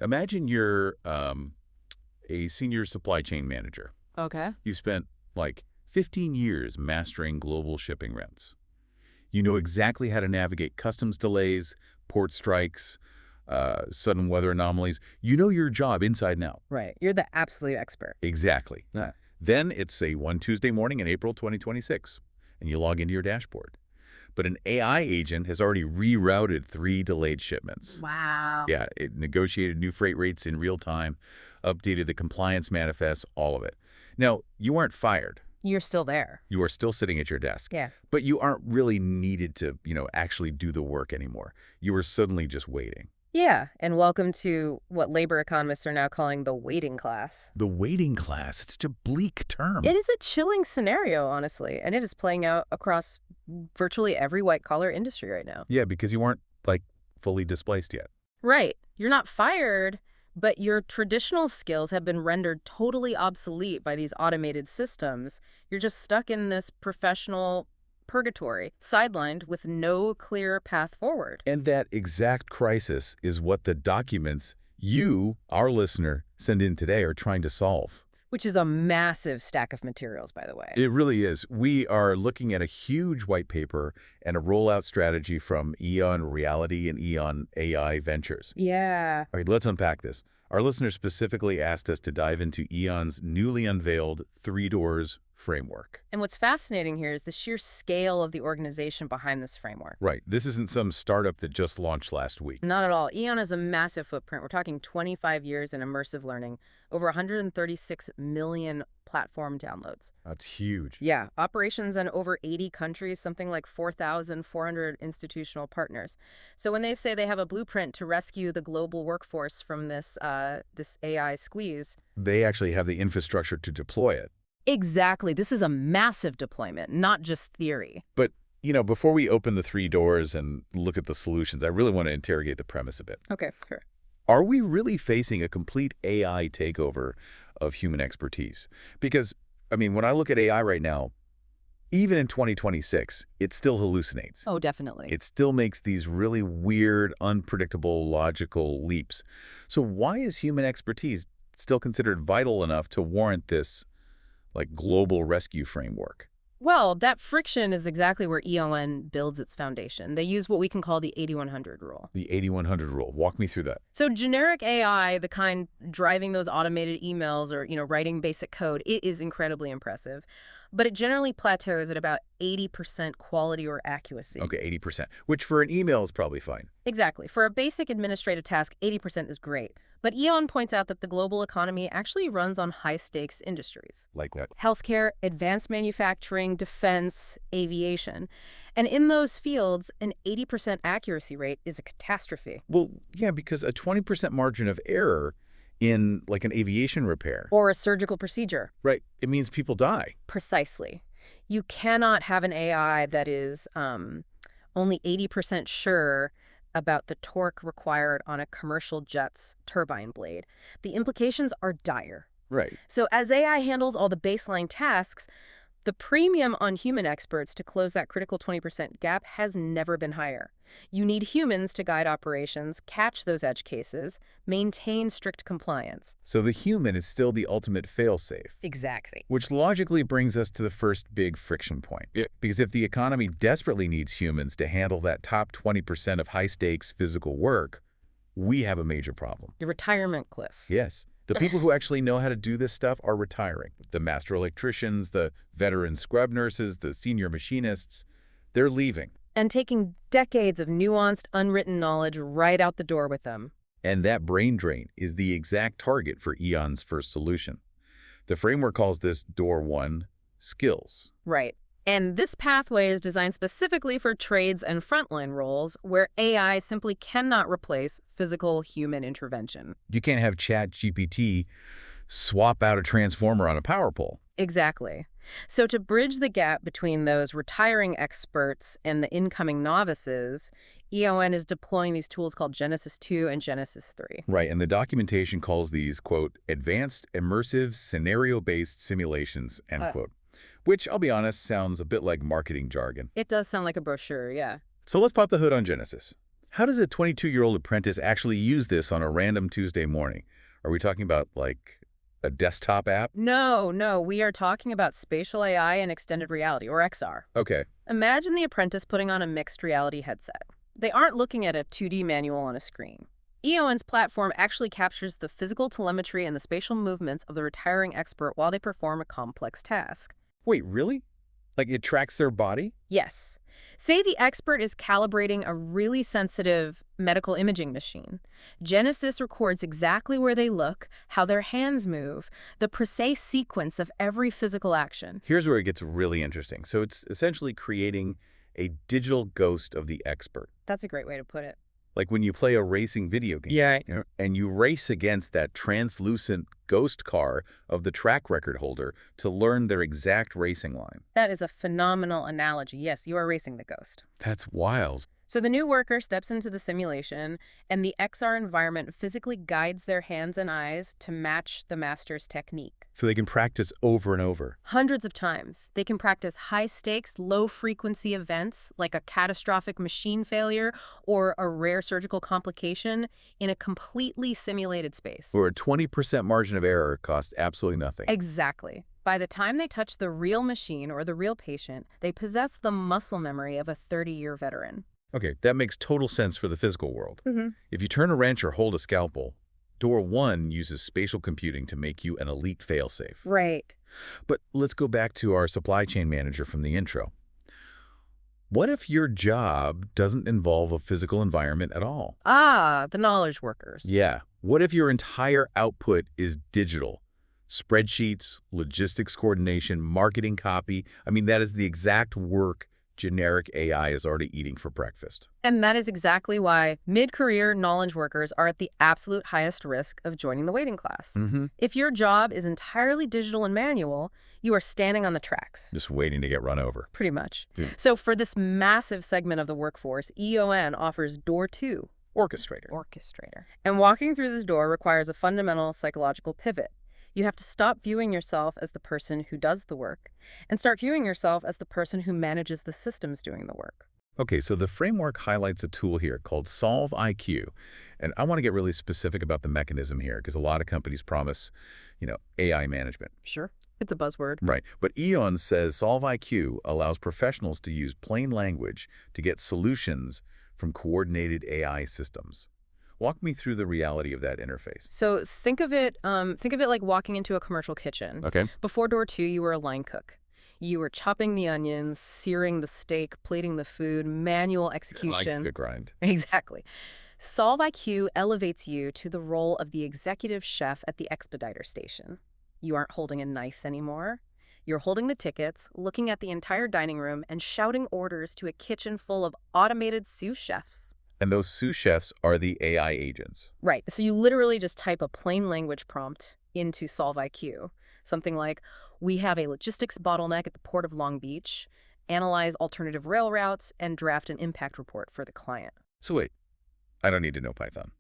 Imagine you're a senior supply chain manager. Okay. You spent like 15 years mastering global shipping routes. You know exactly how to navigate customs delays, port strikes, sudden weather anomalies. You know your job inside and out. Right. You're the absolute expert. Exactly. Yeah. Then it's one Tuesday morning in April 2026, and you log into your dashboard. But an AI agent has already rerouted 3 delayed shipments. Wow. Yeah, it negotiated new freight rates in real time, updated the compliance manifest, all of it. Now, you aren't fired. You're still there. You are still sitting at your desk. Yeah. But you aren't really needed to, actually do the work anymore. You are suddenly just waiting. Yeah. And welcome to what labor economists are now calling the waiting class. The waiting class, it's such a bleak term. It is a chilling scenario, honestly, and it is playing out across virtually every white-collar industry right now. Yeah, because you aren't, fully displaced yet. Right. You're not fired, but your traditional skills have been rendered totally obsolete by these automated systems. You're just stuck in this professional purgatory, sidelined with no clear path forward. And that exact crisis is what the documents you, our listener, send in today are trying to solve. Which is a massive stack of materials, by the way. It really is. We are looking at a huge white paper and a rollout strategy from EON Reality and EON AI Ventures. Yeah. All right, let's unpack this. Our listeners specifically asked us to dive into EON's newly unveiled 3 Doors framework. And what's fascinating here is the sheer scale of the organization behind this framework. Right. This isn't some startup that just launched last week. Not at all. EON has a massive footprint. We're talking 25 years in immersive learning, over 136 million platform downloads. That's huge. Yeah, operations in over 80 countries, something like 4,400 institutional partners. So when they say they have a blueprint to rescue the global workforce from this AI squeeze, They actually have the infrastructure to deploy it. exactly. This is a massive deployment, not just theory. But, before we open the 3 doors and look at the solutions, I really want to interrogate the premise a bit. Okay, sure. Are we really facing a complete AI takeover of human expertise? Because, when I look at AI right now, even in 2026, it still hallucinates. Oh, definitely. It still makes these really weird, unpredictable, logical leaps. So why is human expertise still considered vital enough to warrant this, global rescue framework? Well, that friction is exactly where EON builds its foundation. They use what we can call the 8100 rule. The 8100 rule. Walk me through that. So generic AI, the kind driving those automated emails or, writing basic code, it is incredibly impressive. But it generally plateaus at about 80% quality or accuracy. Okay, 80%, which for an email is probably fine. Exactly. For a basic administrative task, 80% is great. But EON points out that the global economy actually runs on high-stakes industries. Like what? Healthcare, advanced manufacturing, defense, aviation. And in those fields, an 80% accuracy rate is a catastrophe. Well, yeah, because a 20% margin of error in, an aviation repair. Or a surgical procedure. Right. It means people die. Precisely. You cannot have an AI that is only 80% sure about the torque required on a commercial jet's turbine blade. The implications are dire. Right. So as AI handles all the baseline tasks, the premium on human experts to close that critical 20% gap has never been higher. You need humans to guide operations, catch those edge cases, maintain strict compliance. So the human is still the ultimate fail-safe. Exactly. Which logically brings us to the first big friction point. Yeah. Because if the economy desperately needs humans to handle that top 20% of high-stakes physical work, we have a major problem. The retirement cliff. Yes. The people who actually know how to do this stuff are retiring. The master electricians, the veteran scrub nurses, the senior machinists, they're leaving. And taking decades of nuanced, unwritten knowledge right out the door with them. And that brain drain is the exact target for EON's first solution. The framework calls this Door 1 skills. Right. And this pathway is designed specifically for trades and frontline roles where AI simply cannot replace physical human intervention. You can't have ChatGPT swap out a transformer on a power pole. Exactly. So to bridge the gap between those retiring experts and the incoming novices, EON is deploying these tools called Genesis 2 and Genesis 3. Right, and the documentation calls these, quote, advanced immersive scenario-based simulations, end quote. Which, I'll be honest, sounds a bit like marketing jargon. It does sound like a brochure, yeah. So let's pop the hood on Genesis. How does a 22-year-old apprentice actually use this on a random Tuesday morning? Are we talking about, like, a desktop app? No, no, we are talking about spatial AI and extended reality, or XR. Okay. Imagine the apprentice putting on a mixed reality headset. They aren't looking at a 2D manual on a screen. EON's platform actually captures the physical telemetry and the spatial movements of the retiring expert while they perform a complex task. Wait, really? Like, it tracks their body? Yes. Say the expert is calibrating a really sensitive medical imaging machine. Genesis records exactly where they look, how their hands move, the precise sequence of every physical action. Here's where it gets really interesting. So it's essentially creating a digital ghost of the expert. That's a great way to put it. Like when you play a racing video game, Yeah. and you race against that translucent ghost car of the track record holder to learn their exact racing line. That is a phenomenal analogy. Yes, you are racing the ghost. That's wild. So the new worker steps into the simulation, and the XR environment physically guides their hands and eyes to match the master's technique. So they can practice over and over. Hundreds of times. They can practice high-stakes, low-frequency events like a catastrophic machine failure or a rare surgical complication in a completely simulated space. Where a 20% margin of error costs absolutely nothing. Exactly. By the time they touch the real machine or the real patient, they possess the muscle memory of a 30-year veteran. Okay, that makes total sense for the physical world. Mm-hmm. If you turn a wrench or hold a scalpel, Door 1 uses spatial computing to make you an elite failsafe. Right. But let's go back to our supply chain manager from the intro. What if your job doesn't involve a physical environment at all? Ah, the knowledge workers. Yeah. What if your entire output is digital? Spreadsheets, logistics coordination, marketing copy. I mean, that is the exact work generic AI is already eating for breakfast. And that is exactly why mid-career knowledge workers are at the absolute highest risk of joining the waiting class. Mm-hmm. If your job is entirely digital and manual, you are standing on the tracks. Just waiting to get run over. Pretty much. Yeah. So for this massive segment of the workforce, EON offers Door 2. Orchestrator. And walking through this door requires a fundamental psychological pivot. You have to stop viewing yourself as the person who does the work and start viewing yourself as the person who manages the systems doing the work. Okay, so the framework highlights a tool here called Solve IQ. And I want to get really specific about the mechanism here because a lot of companies promise, AI management. Sure. It's a buzzword. Right. But EON says Solve IQ allows professionals to use plain language to get solutions from coordinated AI systems. Walk me through the reality of that interface. So think of it like walking into a commercial kitchen. Okay. Before Door 2, you were a line cook. You were chopping the onions, searing the steak, plating the food, manual execution. Like the grind. Exactly. Solve IQ elevates you to the role of the executive chef at the expediter station. You aren't holding a knife anymore. You're holding the tickets, looking at the entire dining room, and shouting orders to a kitchen full of automated sous chefs. And those sous chefs are the AI agents. Right. So you literally just type a plain language prompt into Solve IQ. Something like, we have a logistics bottleneck at the Port of Long Beach, analyze alternative rail routes, and draft an impact report for the client. So wait, I don't need to know Python.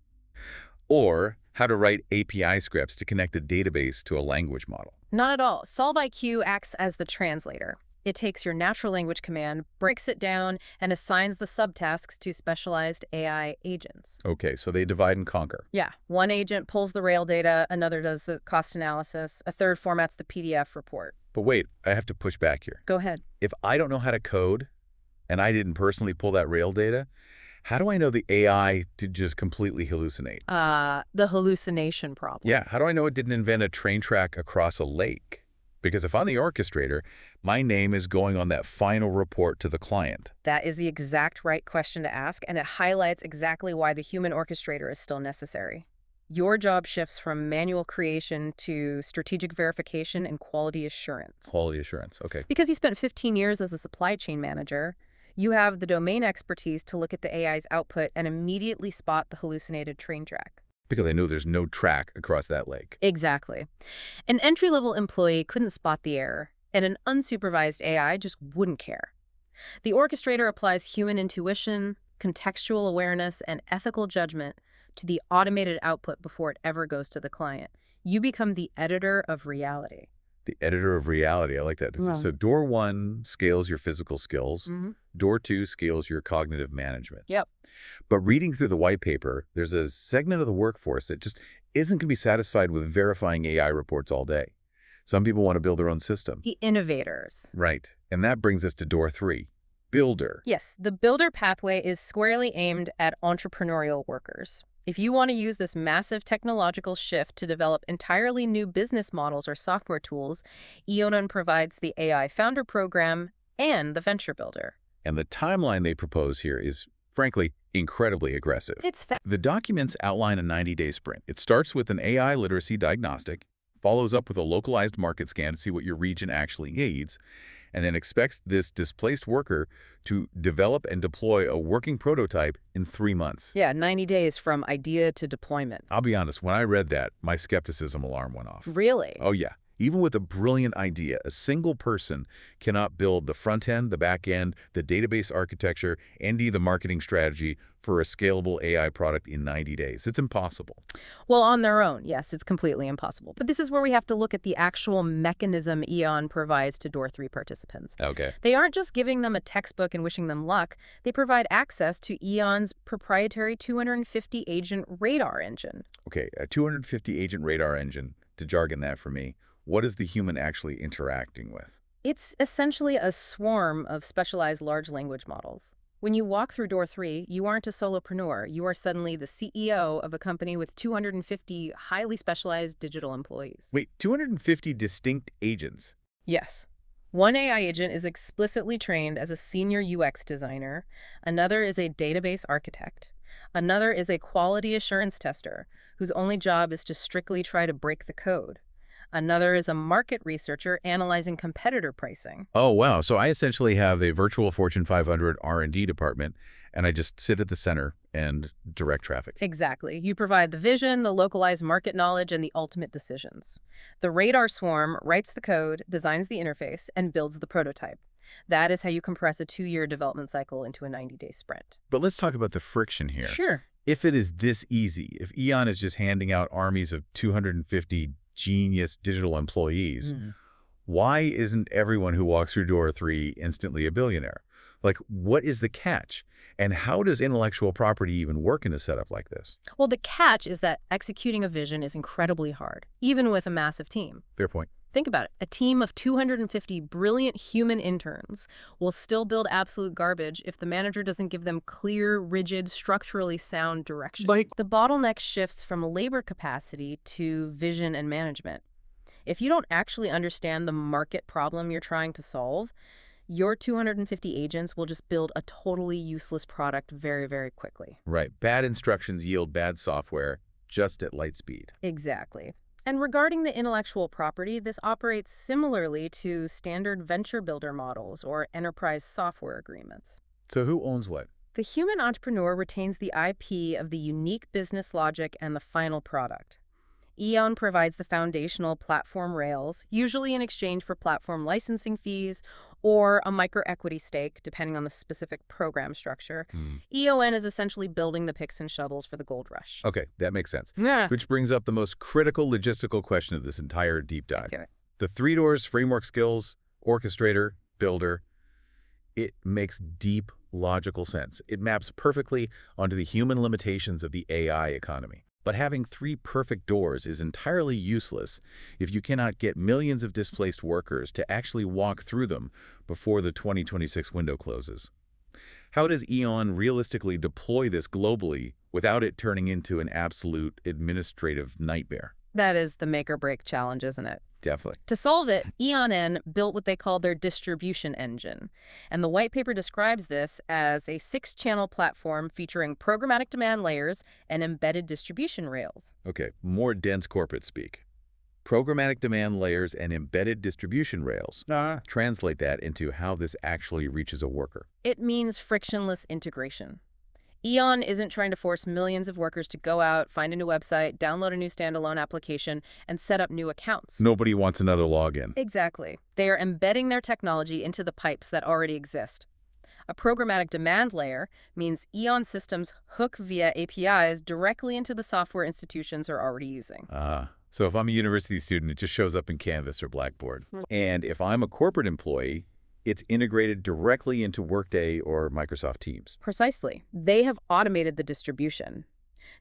Or how to write API scripts to connect a database to a language model. Not at all. Solve IQ acts as the translator. It takes your natural language command, breaks it down, and assigns the subtasks to specialized AI agents. Okay, so they divide and conquer. Yeah. One agent pulls the rail data, another does the cost analysis, a third formats the PDF report. But wait, I have to push back here. Go ahead. If I don't know how to code, and I didn't personally pull that rail data, how do I know the AI did just completely hallucinate? The hallucination problem. Yeah, how do I know it didn't invent a train track across a lake? Because if I'm the orchestrator, my name is going on that final report to the client. That is the exact right question to ask, and it highlights exactly why the human orchestrator is still necessary. Your job shifts from manual creation to strategic verification and quality assurance. Quality assurance, okay. Because you spent 15 years as a supply chain manager, you have the domain expertise to look at the AI's output and immediately spot the hallucinated train track. Because I know there's no track across that lake. Exactly. An entry-level employee couldn't spot the error, and an unsupervised AI just wouldn't care. The orchestrator applies human intuition, contextual awareness, and ethical judgment to the automated output before it ever goes to the client. You become the editor of reality. The editor of reality. I like that. Right. So door one scales your physical skills. Mm-hmm. Door two scales your cognitive management. Yep. But reading through the white paper, there's a segment of the workforce that just isn't going to be satisfied with verifying AI reports all day. Some people want to build their own system. The innovators. Right. And that brings us to door three, builder. Yes, the builder pathway is squarely aimed at entrepreneurial workers. If you want to use this massive technological shift to develop entirely new business models or software tools, EON provides the AI Founder Program and the Venture Builder. And the timeline they propose here is, frankly, incredibly aggressive. The documents outline a 90-day sprint. It starts with an AI literacy diagnostic, follows up with a localized market scan to see what your region actually needs, and then expects this displaced worker to develop and deploy a working prototype in 3 months. Yeah, 90 days from idea to deployment. I'll be honest, when I read that, my skepticism alarm went off. Really? Oh, yeah. Even with a brilliant idea, a single person cannot build the front end, the back end, the database architecture, and the marketing strategy for a scalable AI product in 90 days. It's impossible. Well, on their own, yes, it's completely impossible. But this is where we have to look at the actual mechanism EON provides to Door 3 participants. Okay. They aren't just giving them a textbook and wishing them luck. They provide access to EON's proprietary 250-agent radar engine. Okay, a 250-agent radar engine, to jargon that for me. What is the human actually interacting with? It's essentially a swarm of specialized large language models. When you walk through Door 3, you aren't a solopreneur. You are suddenly the CEO of a company with 250 highly specialized digital employees. Wait, 250 distinct agents? Yes. One AI agent is explicitly trained as a senior UX designer. Another is a database architect. Another is a quality assurance tester, whose only job is to strictly try to break the code. Another is a market researcher analyzing competitor pricing. Oh, wow. So I essentially have a virtual Fortune 500 R&D department, and I just sit at the center and direct traffic. Exactly. You provide the vision, the localized market knowledge, and the ultimate decisions. The radar swarm writes the code, designs the interface, and builds the prototype. That is how you compress a 2-year development cycle into a 90-day sprint. But let's talk about the friction here. Sure. If it is this easy, if EON is just handing out armies of 250 genius digital employees, why isn't everyone who walks through door 3 instantly a billionaire? Like, what is the catch? And how does intellectual property even work in a setup like this? Well, the catch is that executing a vision is incredibly hard, even with a massive team. Fair point. Think about it. A team of 250 brilliant human interns will still build absolute garbage if the manager doesn't give them clear, rigid, structurally sound direction. The bottleneck shifts from labor capacity to vision and management. If you don't actually understand the market problem you're trying to solve, your 250 agents will just build a totally useless product very, very quickly. Right. Bad instructions yield bad software just at light speed. Exactly. And regarding the intellectual property, this operates similarly to standard venture builder models or enterprise software agreements. So who owns what? The human entrepreneur retains the IP of the unique business logic and the final product. EON provides the foundational platform rails, usually in exchange for platform licensing fees or a microequity stake, depending on the specific program structure. EON is essentially building the picks and shovels for the gold rush. Okay, that makes sense. Yeah. Which brings up the most critical logistical question of this entire deep dive. Okay. The 3 doors, framework skills, orchestrator, builder, it makes deep logical sense. It maps perfectly onto the human limitations of the AI economy. But having 3 perfect doors is entirely useless if you cannot get millions of displaced workers to actually walk through them before the 2026 window closes. How does EON realistically deploy this globally without it turning into an absolute administrative nightmare? That is the make or break challenge, isn't it? Definitely. To solve it, EON built what they call their distribution engine. And the white paper describes this as a 6-channel platform featuring programmatic demand layers and embedded distribution rails. Okay, more dense corporate speak. Programmatic demand layers and embedded distribution rails. Translate that into how this actually reaches a worker. It means frictionless integration. EON isn't trying to force millions of workers to go out, find a new website, download a new standalone application, and set up new accounts. Nobody wants another login. Exactly. They are embedding their technology into the pipes that already exist. A programmatic demand layer means EON systems hook via APIs directly into the software institutions are already using. So if I'm a university student, it just shows up in Canvas or Blackboard. Hmm. And if I'm a corporate employee, it's integrated directly into Workday or Microsoft Teams. Precisely. They have automated the distribution.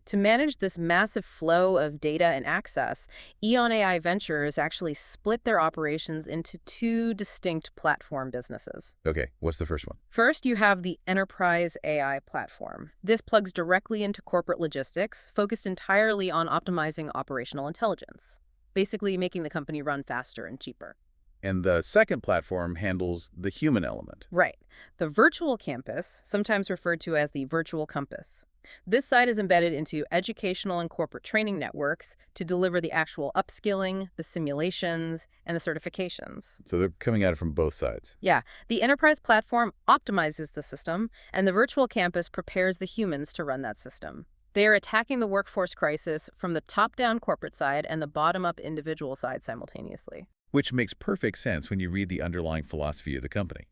To manage this massive flow of data and access, EON AI Ventures actually split their operations into two distinct platform businesses. Okay, what's the first one? First, you have the Enterprise AI platform. This plugs directly into corporate logistics, focused entirely on optimizing operational intelligence, basically making the company run faster and cheaper. And the second platform handles the human element. Right. The virtual campus, sometimes referred to as the virtual compass. This site is embedded into educational and corporate training networks to deliver the actual upskilling, the simulations, and the certifications. So they're coming at it from both sides. Yeah, the enterprise platform optimizes the system, and the virtual campus prepares the humans to run that system. They are attacking the workforce crisis from the top-down corporate side and the bottom-up individual side simultaneously. Which makes perfect sense when you read the underlying philosophy of the company.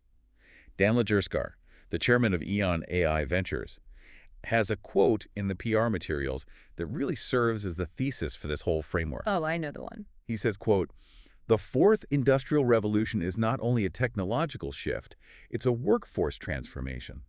Dan Lajerskar, the chairman of EON AI Ventures, has a quote in the PR materials that really serves as the thesis for this whole framework. Oh, I know the one. He says, quote, "The fourth industrial revolution is not only a technological shift, it's a workforce transformation."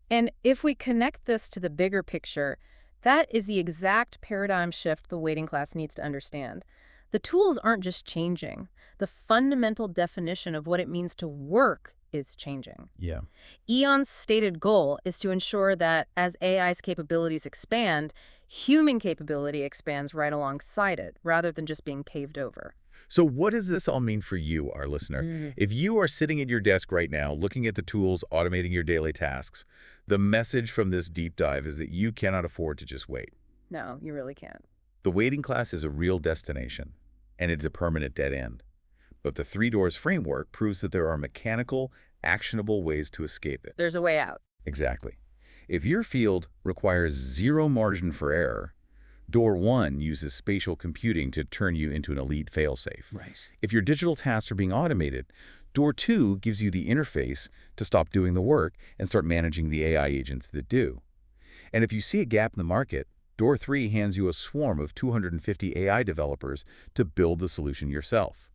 And if we connect this to the bigger picture, that is the exact paradigm shift the waiting class needs to understand. The tools aren't just changing. The fundamental definition of what it means to work is changing. Yeah. EON's stated goal is to ensure that as AI's capabilities expand, human capability expands right alongside it, rather than just being paved over. So what does this all mean for you, our listener? If you are sitting at your desk right now, looking at the tools, automating your daily tasks, the message from this deep dive is that you cannot afford to just wait. No, you really can't. The waiting class is a real destination, and it's a permanent dead end. But the three doors framework proves that there are mechanical, actionable ways to escape it. There's a way out. Exactly. If your field requires zero margin for error, Door 1 uses spatial computing to turn you into an elite failsafe. Right. If your digital tasks are being automated, Door 2 gives you the interface to stop doing the work and start managing the AI agents that do. And if you see a gap in the market, Door 3 hands you a swarm of 250 AI developers to build the solution yourself.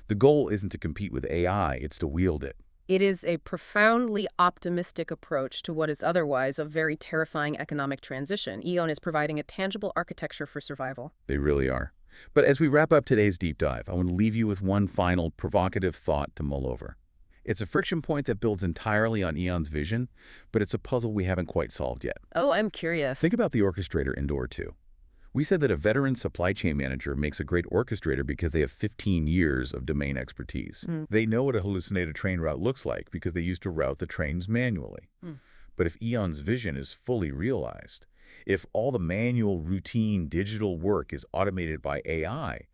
The goal isn't to compete with AI, it's to wield it. It is a profoundly optimistic approach to what is otherwise a very terrifying economic transition. EON is providing a tangible architecture for survival. They really are. But as we wrap up today's deep dive, I want to leave you with one final provocative thought to mull over. It's a friction point that builds entirely on EON's vision, but it's a puzzle we haven't quite solved yet. Oh, I'm curious. Think about the Orchestrator in Door 2. We said that a veteran supply chain manager makes a great orchestrator because they have 15 years of domain expertise. They know what a hallucinated train route looks like because they used to route the trains manually. But if EON's vision is fully realized, if all the manual, routine, digital work is automated by AI,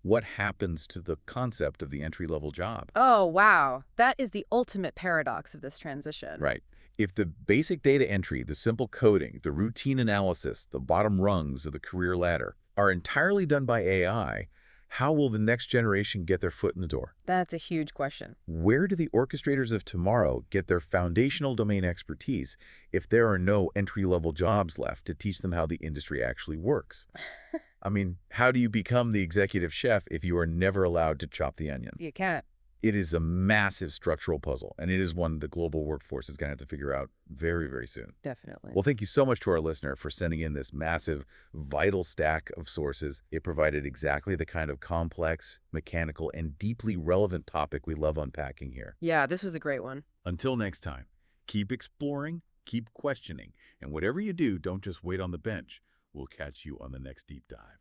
what happens to the concept of the entry-level job? Oh, wow. That is the ultimate paradox of this transition. Right. If the basic data entry, the simple coding, the routine analysis, the bottom rungs of the career ladder are entirely done by AI, how will the next generation get their foot in the door? That's a huge question. Where do the orchestrators of tomorrow get their foundational domain expertise if there are no entry-level jobs left to teach them how the industry actually works? I mean, how do you become the executive chef if you are never allowed to chop the onion? You can't. It is a massive structural puzzle, and it is one the global workforce is going to have to figure out very, very soon. Definitely. Well, thank you so much to our listener for sending in this massive, vital stack of sources. It provided exactly the kind of complex, mechanical, and deeply relevant topic we love unpacking here. Yeah, this was a great one. Until next time, keep exploring, keep questioning, and whatever you do, don't just wait on the bench. We'll catch you on the next deep dive.